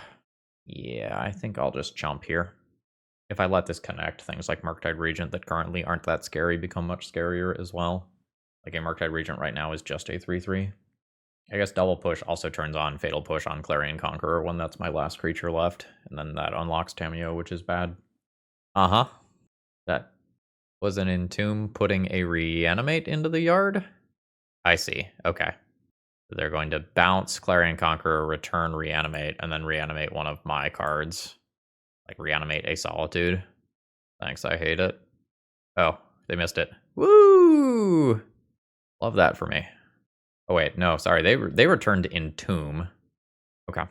Speaker 1: Yeah, I think I'll just chump here. If I let this connect, things like Murktide Regent that currently aren't that scary become much scarier as well. Like a Murktide Regent right now is just a 3/3. I guess Double Push also turns on Fatal Push on Clarion Conqueror when that's my last creature left, and then that unlocks Tamiyo, which is bad. That was an Entomb putting a Reanimate into the yard? I see, okay. So they're going to bounce Clarion Conqueror, return Reanimate, and then reanimate one of my cards. Like reanimate a Solitude. Thanks, I hate it. Oh, they missed it. Woo! Love that for me. Oh wait, no, sorry, they returned Entomb. Okay.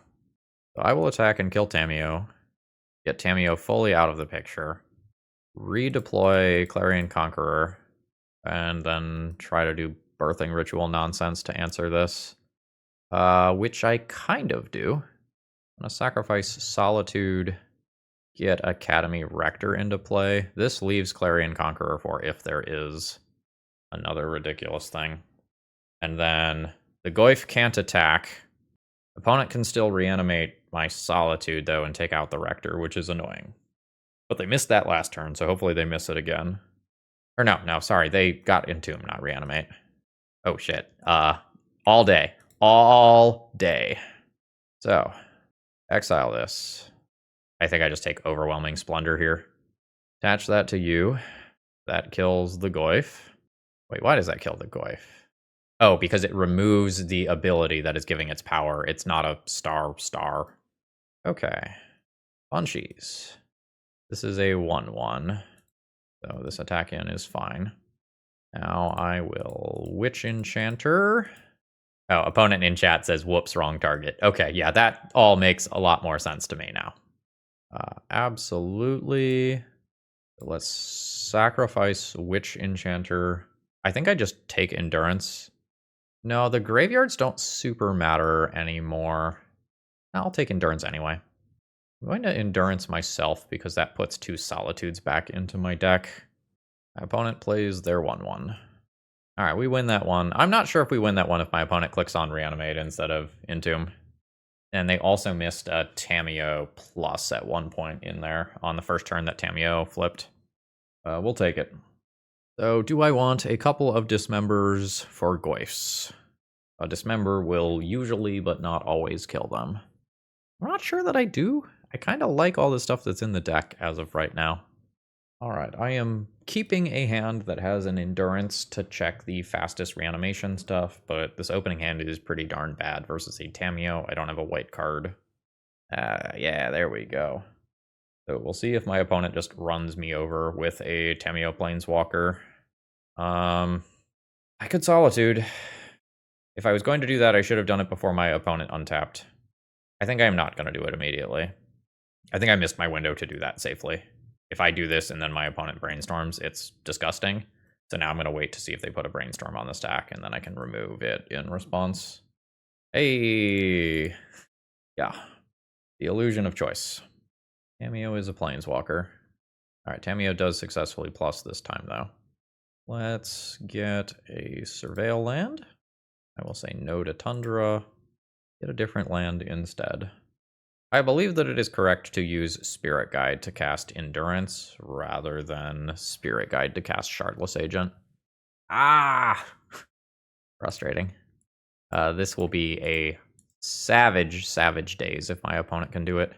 Speaker 1: So I will attack and kill Tamiyo. Get Tamiyo fully out of the picture. Redeploy Clarion Conqueror. And then try to do Birthing Ritual nonsense to answer this. Which I kind of do. I'm gonna sacrifice Solitude. Get Academy Rector into play. This leaves Clarion Conqueror for if there is another ridiculous thing. And then the Goyf can't attack. Opponent can still reanimate my Solitude, though, and take out the Rector, which is annoying. But they missed that last turn, so hopefully they miss it again. Or no, sorry, they got Entomb, not reanimate. Oh, shit. All day. All day. So, exile this. I think I just take Overwhelming Splendor here. Attach that to you. That kills the Goyf. Wait, why does that kill the Goyf? Oh, because it removes the ability that is giving its power. It's not a star. Okay. Bunchies. This is a 1/1. So this attack in is fine. Now I will Witch Enchanter. Oh, opponent in chat says, whoops, wrong target. Okay, yeah, that all makes a lot more sense to me now. Absolutely. Let's sacrifice Witch Enchanter. I think I just take Endurance. No, the graveyards don't super matter anymore. I'll take Endurance anyway. I'm going to Endurance myself because that puts 2 Solitudes back into my deck. My opponent plays their 1/1. Alright, we win that one. I'm not sure if we win that one if my opponent clicks on Reanimate instead of Entomb. And they also missed a Tamiyo plus at one point in there on the first turn that Tamiyo flipped. We'll take it. So, do I want a couple of Dismembers for Goyfs? A Dismember will usually, but not always, kill them. I'm not sure that I do. I kind of like all the stuff that's in the deck as of right now. Alright, I am keeping a hand that has an Endurance to check the fastest reanimation stuff, but this opening hand is pretty darn bad versus a Tamiyo. I don't have a white card. Yeah, there we go. So we'll see if my opponent just runs me over with a Tamiyo Planeswalker. I could Solitude. If I was going to do that, I should have done it before my opponent untapped. I think I'm not going to do it immediately. I think I missed my window to do that safely. If I do this and then my opponent brainstorms, it's disgusting. So now I'm going to wait to see if they put a brainstorm on the stack, and then I can remove it in response. Hey! Yeah. The illusion of choice. Tamiyo is a Planeswalker. Alright, Tamiyo does successfully plus this time, though. Let's get a Surveil land. I will say no to Tundra. Get a different land instead. I believe that it is correct to use Spirit Guide to cast Endurance rather than Spirit Guide to cast Shardless Agent. Ah! Frustrating. This will be a savage days if my opponent can do it.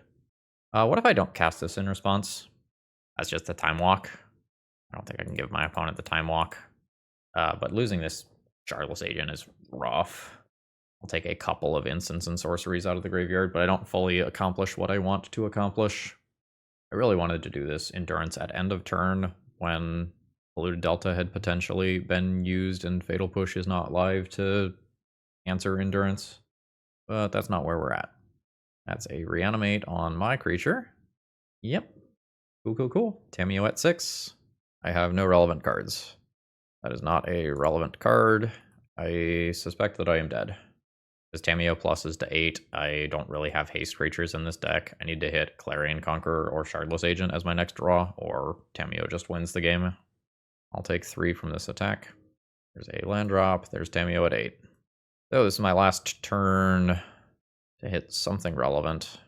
Speaker 1: What if I don't cast this in response? That's just a time walk. I don't think I can give my opponent the time walk. But losing this Shardless Agent is rough. I'll take a couple of instants and sorceries out of the graveyard, but I don't fully accomplish what I want to accomplish. I really wanted to do this Endurance at end of turn when Polluted Delta had potentially been used and Fatal Push is not live to answer Endurance. But that's not where we're at. That's a Reanimate on my creature. Yep. Cool. Tamiyo at 6. I have no relevant cards. That is not a relevant card. I suspect that I am dead. Because Tamiyo pluses to 8, I don't really have haste creatures in this deck. I need to hit Clarion Conqueror or Shardless Agent as my next draw, or Tamiyo just wins the game. I'll take 3 from this attack. There's a land drop, there's Tamiyo at 8. So this is my last turn to hit something relevant.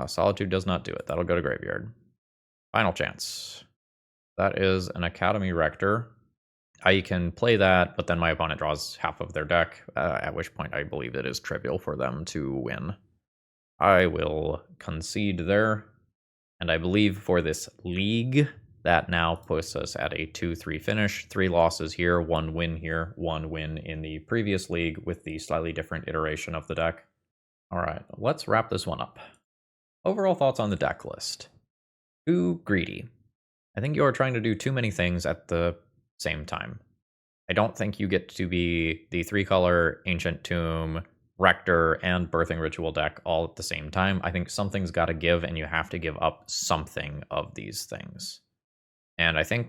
Speaker 1: Solitude does not do it, that'll go to graveyard. Final chance. That is an Academy Rector. I can play that, but then my opponent draws half of their deck, at which point I believe it is trivial for them to win. I will concede there, and I believe for this league, that now puts us at a 2-3 finish. 3 losses here, 1 win here, 1 win in the previous league with the slightly different iteration of the deck. Alright, let's wrap this one up. Overall thoughts on the deck list. Too greedy. I think you are trying to do too many things at the same time. I don't think you get to be the 3-color Ancient Tomb, Rector, and Birthing Ritual deck all at the same time. I think something's got to give, and you have to give up something of these things. And I think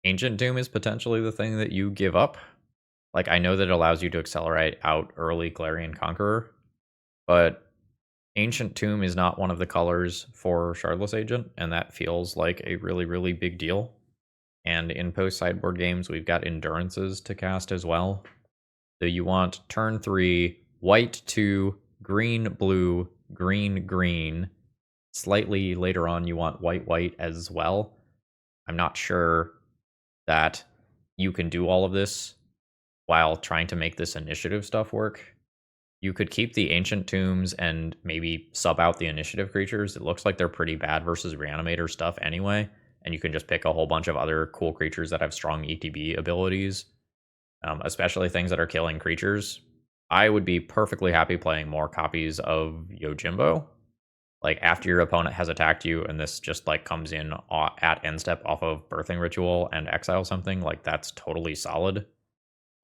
Speaker 1: Ancient Tomb is potentially the thing that you give up. Like, I know that it allows you to accelerate out early Clarion Conqueror, but Ancient Tomb is not one of the colors for Shardless Agent, and that feels like a really big deal. And in post-sideboard games, we've got Endurances to cast as well. So you want turn 3, white 2, green, blue, green. Slightly later on, you want white as well. I'm not sure that you can do all of this while trying to make this initiative stuff work. You could keep the Ancient Tombs and maybe sub out the initiative creatures. It looks like they're pretty bad versus Reanimator stuff anyway. And you can just pick a whole bunch of other cool creatures that have strong ETB abilities, especially things that are killing creatures. I would be perfectly happy playing more copies of Yojimbo. Like, after your opponent has attacked you and this just, like, comes in at end step off of Birthing Ritual and exile something, like, that's totally solid.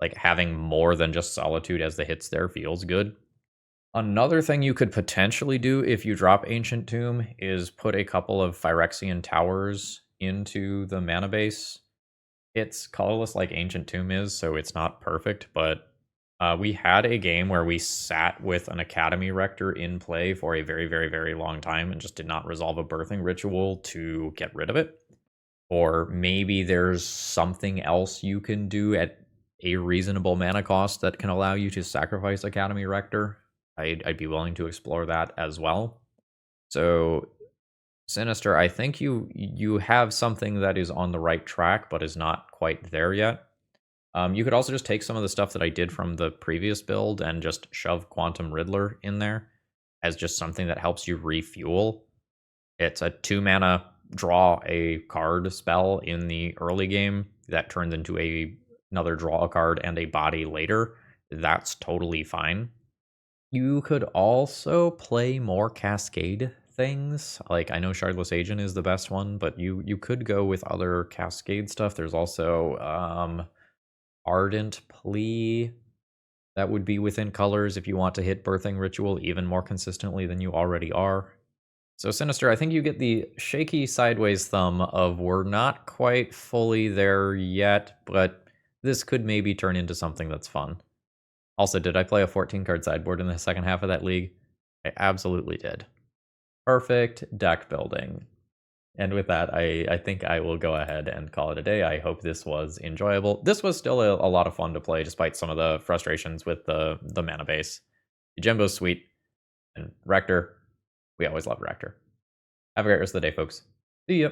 Speaker 1: Like, having more than just Solitude as the hits there feels good. Another thing you could potentially do if you drop Ancient Tomb is put a couple of Phyrexian Towers into the mana base. It's colorless like Ancient Tomb is, so it's not perfect, but we had a game where we sat with an Academy Rector in play for a very long time and just did not resolve a Birthing Ritual to get rid of it. Or maybe there's something else you can do at a reasonable mana cost that can allow you to sacrifice Academy Rector. I'd be willing to explore that as well. So Sinister, I think you have something that is on the right track, but is not quite there yet. You could also just take some of the stuff that I did from the previous build and just shove Quantum Riddler in there as just something that helps you refuel. It's a 2-mana draw a card spell in the early game that turns into another draw a card and a body later. That's totally fine. You could also play more Cascade things. Like, I know Shardless Agent is the best one, but you could go with other Cascade stuff. There's also Ardent Plea that would be within colors if you want to hit Birthing Ritual even more consistently than you already are. So Sinister, I think you get the shaky sideways thumb of we're not quite fully there yet, but this could maybe turn into something that's fun. Also, did I play a 14-card sideboard in the second half of that league? I absolutely did. Perfect deck building. And with that, I think I will go ahead and call it a day. I hope this was enjoyable. This was still a lot of fun to play, despite some of the frustrations with the mana base. Yojimbo's sweet, and Rector, we always love Rector. Have a great rest of the day, folks. See ya.